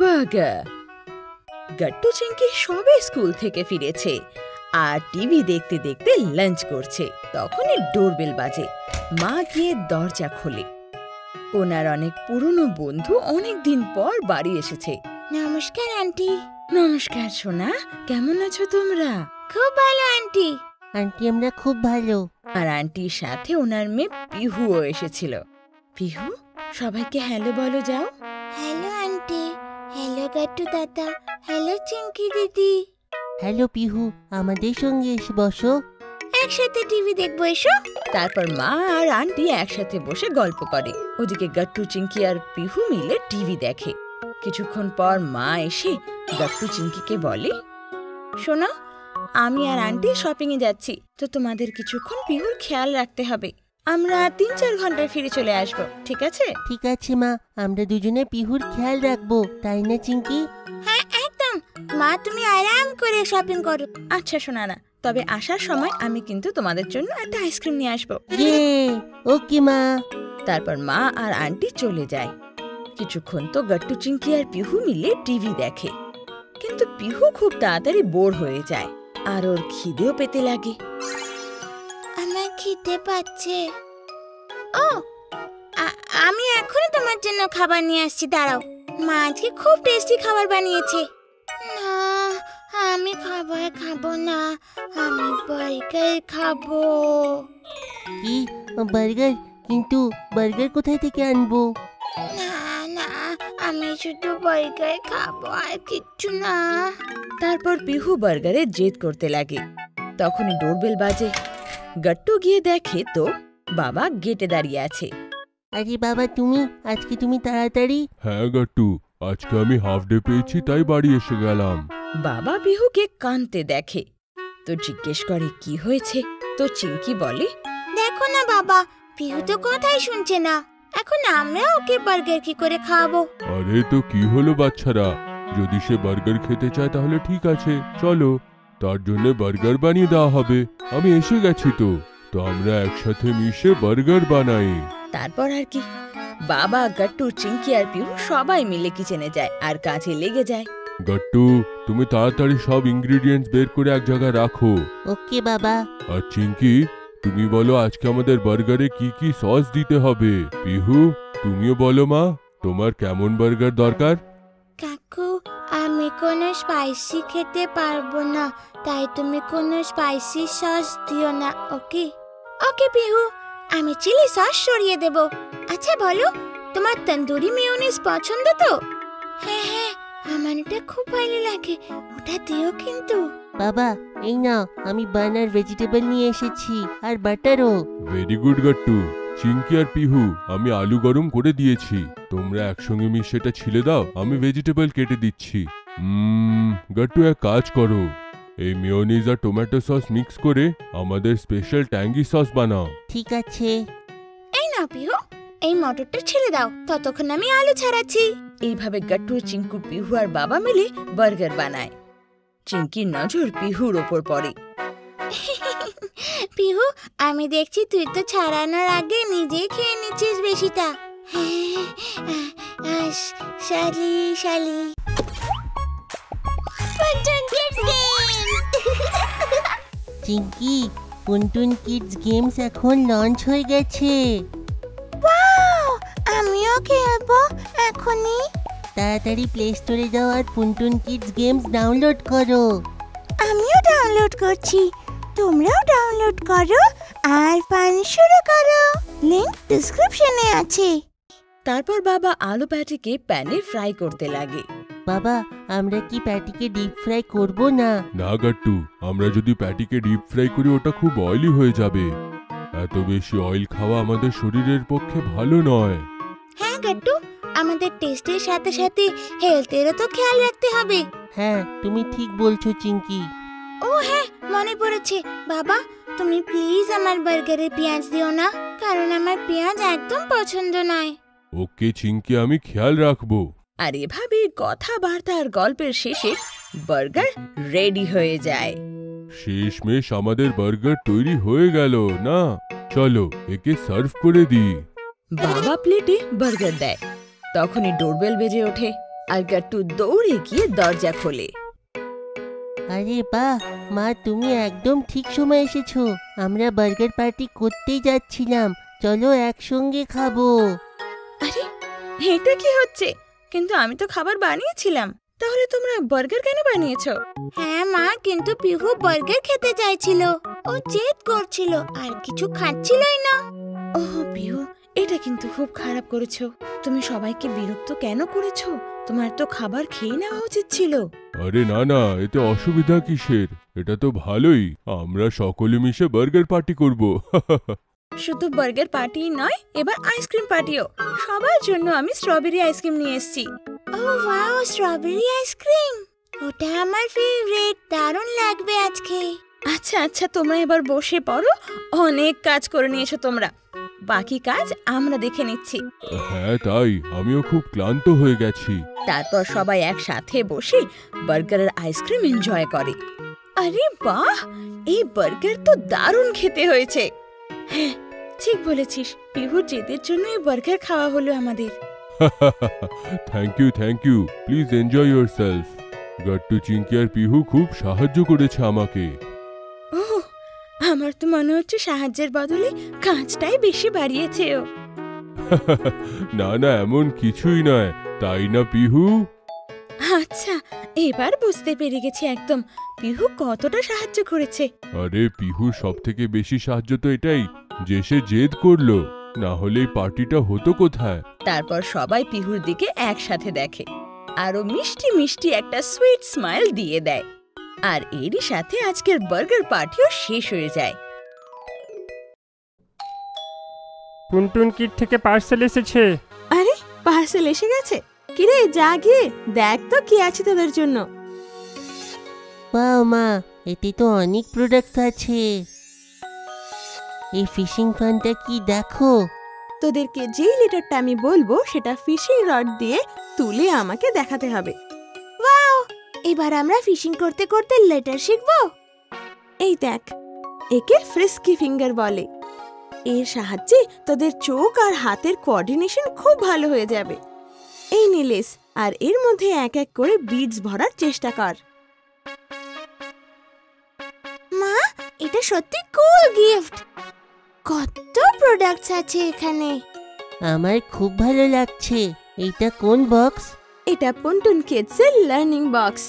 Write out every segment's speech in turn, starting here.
Burger. গট্টু Chinki সবে school থেকে ফিরেছে আর টিভি দেখতে দেখতে লাঞ্চ করছে। তখনই ডোরবেল বাজে। মা গিয়ে দরজা খোলে। ওনার অনেক পুরনো বন্ধু অনেক দিন পর বাড়ি এসেছে। নমস্কার আন্টি। নমস্কার সোনা, কেমন আছো তোমরা? খুব ভালো আন্টি। আন্টি আমরা খুব ভালো। আর আন্টির সাথে ওনার মেয়ে পিহুও এসেছিল। পিহু, সবাইকে হ্যালো বলো যাও। Hello aunty. হ্যালো গট্টু দাদা। হ্যালো চিংকি দিদি। হ্যালো পিহু, আমাদের সঙ্গে এসে বসো। একসাথে টিভি দেখবো এসো। তারপর মা আর আন্টি একসাথে বসে গল্প করে। ওদিকে গট্টু চিংকি আর পিহু মিলে টিভি দেখে। কিছুক্ষণ পর মা এসে গট্টু চিংকিকে বলে, শোনো, আমি আর আন্টি শপিং এ যাচ্ছি, তো তোমাদের কিছুক্ষণ পিহুর খেয়াল রাখতে হবে। আমরা ৩-৪ ঘন্টায় ফিরে চলে আসবো, ঠিক আছে? ঠিক আছে মা, আমরা দুজনে পিহুর খেয়াল রাখবো, তাই না চিংকি? হ্যাঁ একদম। মা তুমি আরাম করে শপিং করো। আচ্ছা শোনা না, তবে আসার সময় আমি কিন্তু তোমাদের জন্য একটা আইসক্রিম নিয়ে আসবো। ইয়ে, ওকে মা। তারপর মা আর আন্টি চলে যায়। কিছুক্ষণ তো গট্টু চিংকি আর পিহু মিলে টিভি দেখে, কিন্তু পিহু খুব তাড়াতাড়ি বোর হয়ে যায় আর ওর খিদেও পেতে লাগে। আমার খিদে পাচ্ছে। ও, আমি এখনই তোমার জন্য খাবার নিয়ে আসছি, দাঁড়াও। মা আজকে খুব টেস্টি খাবার বানিয়েছে। না, আমি খাবার খাবো না, আমি বার্গার খাবো। কি বার্গার? কিন্তু বার্গার কোথায় থেকে আনবো? না না, আমি শুধু বার্গার খাবো, আর কিচ্ছু না। তারপর পিহু বার্গারের জেদ করতে লাগে। তখনই ডোরবেল বাজে। গট্টু গিয়ে দেখে তো বাবা গেটে দাঁড়িয়ে আছে। আরে বাবা, আজকে তুমি তাড়াতাড়ি? হ্যাঁ গট্টু, আজকে আমি হাফ ডে পেয়েছি, তাই বাড়ি এসে গেলাম। বাবা পিহুকে কাঁদতে দেখে তো জিজ্ঞেস করে কি হয়েছে। তো চিংকি বলে, দেখো না বাবা, পিহু তো কথাই শুনছে না। এখন আমরা ওকে বার্গার কি করে খাওয়াবো? আরে তো কি হলো বাচ্চারা, যদি সে বার্গার খেতে চায় তাহলে ঠিক আছে, চলো তার জন্য বার্গার বানিয়ে দেওয়া হবে। আমি এসে গেছি তো আমরা একসাথে মিশে বার্গার বানাই। তারপর আর কি, বাবা, গট্টু, চিংকি আর পিহু সবাই মিলে কিচেনে যায় আর কাজে লেগে যায়। গট্টু, তুমি তাড়াতাড়ি সব ইনগ্রেডিয়েন্টস বের করে এক জায়গায় রাখো। ওকে বাবা। আর চিংকি, তুমি বলো আজকে আমাদের বার্গারে কি কি সস দিতে হবে। পিহু, তুমিও বলো মা, তোমার কেমন বার্গার দরকার? কাকু, আমি কোনো স্পাইসি খেতে পারবো না, তাই তুমি কোনো স্পাইসি সস দিও না, ওকে? ওকে পিহু, আমি চিলি সস সরিয়ে দেব। আচ্ছা বলো, তোমার তন্দুরি মেয়োনিজ পছন্দ তো? হ্যাঁ হ্যাঁ, আমার এটা খুব ভালো লাগে, ওটা দিও কিন্তু। বাবা এই নাও, আমি বান আর ভেজিটেবল নিয়ে এসেছি, আর বাটারও। Very good Gattu. চিংকি আর পিহু, আমি আলু গরম করে দিয়েছি, তোমরা একসঙ্গে মিশে এটা ছিলে দাও, আমি ভেজিটেবল কেটে দিচ্ছি। গট্টু, এক কাজ করো, এই মেয়োনিজ আর টমেটো সস মিক্স করে আমাদের স্পেশাল ট্যাঙ্গি সস বানাও। ঠিক আছে। এই নাও পিহু, এই মটরটা ছেড়ে দাও, ততক্ষণ আমি আলু ছাড়াচ্ছি। এইভাবে গট্টু, চিঙ্কু, পিহু আর বাবা মিলে বার্গার বানায়। চিংকির নজর পিহুর ওপর পড়ে। পিহু, আমি দেখছি তুই তো ছাড়ানোর আগে নিজেই খেয়ে নিচ্ছিস বেশিটা। শালি শালি। চিংকি, পুনটুন কিডস গেমস এখন লঞ্চ হয়ে গেছে। ওয়াও, আমিও খেলবো এখনই। তাড়াতাড়ি প্লে স্টোরে যাও আর পুনটুন কিডস গেমস ডাউনলোড করো। আমিও ডাউনলোড করছি, তোমরাও ডাউনলোড করো আর ফান শুরু করো। লিংক ডেসক্রিপশনে আছে। তারপর বাবা আলু প্যাটিকে প্যানে ফ্রাই করতে লাগে। বাবা, আমরা কি প্যাটিকে ডিপ ফ্রাই করব না? না গট্টু, আমরা যদি প্যাটিকে ডিপ ফ্রাই করি ওটা খুব অয়েলি হয়ে যাবে। এত বেশি অয়েল খাওয়া আমাদের শরীরের পক্ষে ভালো নয়। হ্যাঁ গট্টু, আমাদের টেস্টের সাথে সাথে হেলথেরও তো খেয়াল রাখতে হবে। হ্যাঁ, তুমি ঠিক বলছো চিংকি। ও হ্যাঁ, মনে পড়েছে। বাবা, তুমি প্লিজ আমার বার্গারে পেঁয়াজ দিও না, কারণ আমার পেঁয়াজ একদম পছন্দ নয়। ওকে চিংকি, আমি খেয়াল রাখবো। আর এভাবে কথাবার্তা আর গল্পের শেষে বার্গার রেডি হয়ে যায়। শেষমেশ আমাদের বার্গার তৈরি হয়ে গেল না? চলো একে সার্ভ করে দিই। বাবা প্লেটে বার্গার দেয়। তখনই ডোরবেল বেজে ওঠে। আর গাট্টু দৌড়ে গিয়ে দরজা খোলে। আরে বাহ মা, তুমি একদম ঠিক সময় এসেছো। আমরা বার্গার পার্টি করতেই যাচ্ছিলাম, চলো একসঙ্গে খাবো। আরে এটা কি হচ্ছে? কিন্তু আমি তো খাবার বানিয়েছিলাম। তাহলে তোমরা বার্গার কেন বানিয়েছো? হ্যাঁ মা, কিন্তু পিহু বার্গার খেতে চাইছিল। ও জেদ করছিল আর কিছু খাচ্ছিলই না। ওহ পিহু, এটা কিন্তু খুব খারাপ করেছো। তুমি সবাইকে বিরক্ত কেন করেছো? তোমার তো খাবার খেয়ে নেওয়া উচিত ছিল। আরে না না, এতে অসুবিধা কিসের? এটা তো ভালোই, আমরা সকলে মিশে বার্গার পার্টি করব। শুধু বার্গার পার্টি নয়, এবার আইসক্রিম পার্টিও। সবার জন্য আমি স্ট্রবেরি আইসক্রিম নিয়ে এসেছি। ও ওয়াও, স্ট্রবেরি আইসক্রিম! ওটা আমার ফেভারিট, দারুণ লাগবে আজকে। আচ্ছা আচ্ছা, তোমরা এবার বসে পড়ো। অনেক কাজ করে নিয়েছো তোমরা, বাকি কাজ আমরা দেখে নিচ্ছি। হ্যাঁ তাই, আমিও খুব ক্লান্ত হয়ে গেছি। তারপর সবাই একসাথে বসে বার্গারের আইসক্রিম এনজয় করে। আরে বাহ, এই বার্গার তো দারুণ খেতে হয়েছে। হ্যাঁ ঠিক বলেছিস, পিহুর জেদের জন্য এই বার্গার খাওয়া হলো আমাদের। Thank you, please enjoy yourself. Gattu, Chinki আর পিহু খুব সাহায্য করেছে আমাকে। ওহ, আমার তো মনে হচ্ছে সাহায্যের বদলে কাজটাই বেশি বাড়িয়েছে ও। না না, এমন কিছুই নয়, তাই না পিহু? আচ্ছা, এবার বুঝতে পেরে গেছি একদম পিহু কতটা সাহায্য করেছে। আরে পিহুর সব থেকে বেশি সাহায্য তো এটাই যে সে জেদ করলো, না হলে এই পার্টিটা হতো কোথায়? তারপর সবাই পিহুর দিকে একসাথে দেখে, আরো মিষ্টি মিষ্টি একটা সুইট স্মাইল দিয়ে দেয়। আর এরই সাথে আজকের বার্গার পার্টিও শেষ হয়ে যায়। টুনটুন কিট থেকে পার্সেল এসেছে। আরে পার্সেল এসে গেছে? কিরে যা গিয়ে দেখ তো কি আছে তোদের জন্য। বাহ মা, এতে তো অনেক প্রোডাক্ট আছে। এই ফিশিং ফানটা কি দেখো। তোদেরকে যেই লেটারটা আমি বলবো সেটা ফিশিং রড দিয়ে তুলে আমাকে দেখাতে হবে। ওয়াও, এবার আমরা ফিশিং করতে করতে লেটার শিখবো। এই দেখ, একে ফ্রিস্কি ফিঙ্গার বলে। এর সাহায্যে তোদের চোখ আর হাতের কোঅর্ডিনেশন খুব ভালো হয়ে যাবে। এই নিলেস, আর এর মধ্যে এক এক করে বিডস ভরার চেষ্টা কর। মা, এটা সত্যি কুল গিফট। কত প্রোডাক্টস আছে এখানে। আমার খুব ভালো লাগছে। এইটা কোন বক্স? এটা পন্টুন কিডসের লার্নিং বক্স,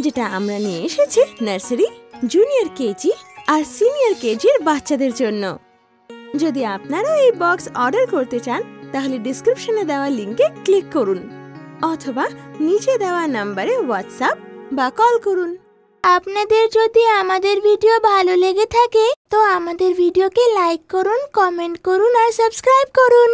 যেটা আমরা নিয়ে এসেছি নার্সারি, জুনিয়র কেজি আর সিনিয়র কেজির বাচ্চাদের জন্য। যদি আপনারাও এই বক্স অর্ডার করতে চান তাহলে ডেসক্রিপশনে দেওয়া লিংকে ক্লিক করুন, অথবা নিচে দেওয়া নম্বরে হোয়াটসঅ্যাপ বা কল করুন। আপনাদের যদি আমাদের ভিডিও ভালো লেগে থাকে তো আমাদের ভিডিওকে লাইক করুন, কমেন্ট করুন আর সাবস্ক্রাইব করুন।